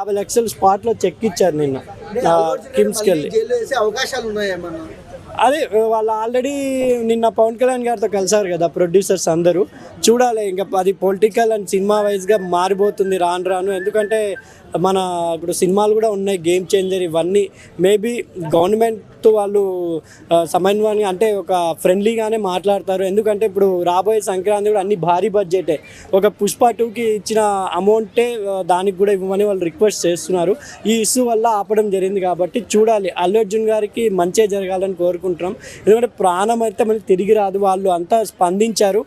50 లక్షలు స్పాట్లో చెక్ ఇచ్చారు నిన్న కిమ్స్కి వెళ్ళి. అవకాశాలు ఉన్నాయేమన్నా? అదే వాళ్ళు ఆల్రెడీ నిన్న పవన్ కళ్యాణ్ గారితో కలిసారు కదా ప్రొడ్యూసర్స్ అందరూ. చూడాలి ఇంకా అది పొలిటికల్ అండ్ సినిమా వైజ్గా మారిపోతుంది రాను రాను. ఎందుకంటే మన ఇప్పుడు సినిమాలు కూడా ఉన్నాయి గేమ్ చేంజర్ ఇవన్నీ. మేబీ గవర్నమెంట్తో వాళ్ళు సమన్వయం అంటే ఒక ఫ్రెండ్లీగానే మాట్లాడతారు. ఎందుకంటే ఇప్పుడు రాబోయే సంక్రాంతి కూడా అన్ని భారీ బడ్జెటే. ఒక పుష్ప 2కి ఇచ్చిన అమౌంటే దానికి కూడా ఇవ్వమని వాళ్ళు రిక్వెస్ట్ చేస్తున్నారు. ఈ ఇష్యూ వల్ల ఆపడం జరిగింది కాబట్టి చూడాలి. అల్లు అర్జున్ గారికి మంచి జరగాలని కోరుకుంటున్నాం. ఎందుకంటే ప్రాణం అయితే మళ్ళీ తిరిగి రాదు. వాళ్ళు అంతా స్పందించారు.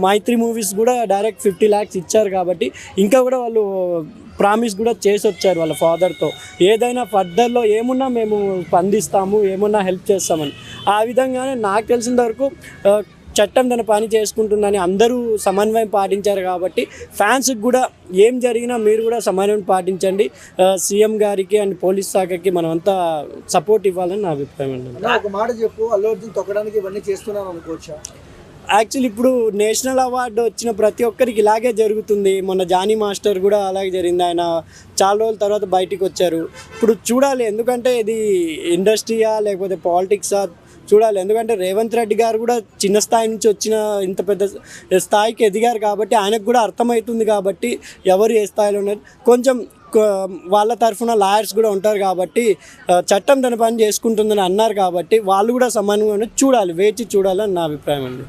మైత్రి మూవీస్ కూడా డైరెక్ట్ 50 lakhs ఇచ్చారు కాబట్టి ఇంకా కూడా వాళ్ళు ప్రామిస్ కూడా చేసి వచ్చారు వాళ్ళ ఫాదర్తో. ఏదైనా ఫర్దర్లో ఏమున్నా మేము స్పందిస్తాము, ఏమున్నా హెల్ప్ చేస్తామని. ఆ విధంగానే నాకు తెలిసిన వరకు చట్టం తన పని చేసుకుంటుందని అందరూ సమన్వయం పాటించారు కాబట్టి ఫ్యాన్స్కి కూడా ఏం జరిగినా మీరు కూడా సమన్వయం పాటించండి. సీఎం గారికి అండ్ పోలీస్ శాఖకి మనమంతా సపోర్ట్ ఇవ్వాలని నా అభిప్రాయం అండి. ఒక మాట చెప్పు, అల్లు అర్జున్ తొక్కడానికి ఇవన్నీ చేస్తున్నాను అనుకోవచ్చా? యాక్చువల్లీ ఇప్పుడు నేషనల్ అవార్డు వచ్చిన ప్రతి ఒక్కరికి ఇలాగే జరుగుతుంది. మొన్న జానీ మాస్టర్ కూడా అలాగే జరిగింది. ఆయన చాలా రోజుల తర్వాత బయటికి వచ్చారు. ఇప్పుడు చూడాలి, ఎందుకంటే ఇది ఇండస్ట్రీయా లేకపోతే పాలిటిక్సా చూడాలి. ఎందుకంటే రేవంత్ రెడ్డి గారు కూడా చిన్న స్థాయి నుంచి వచ్చిన ఇంత పెద్ద స్థాయికి ఎదిగారు కాబట్టి ఆయనకు కూడా అర్థమవుతుంది. కాబట్టి ఎవరు ఏ స్థాయిలో ఉన్నారు కొంచెం వాళ్ళ తరఫున లాయర్స్ కూడా ఉంటారు కాబట్టి చట్టం తన పని చేసుకుంటుందని అన్నారు కాబట్టి వాళ్ళు కూడా సమానంగా చూడాలి, వేచి చూడాలని నా అభిప్రాయం అండి.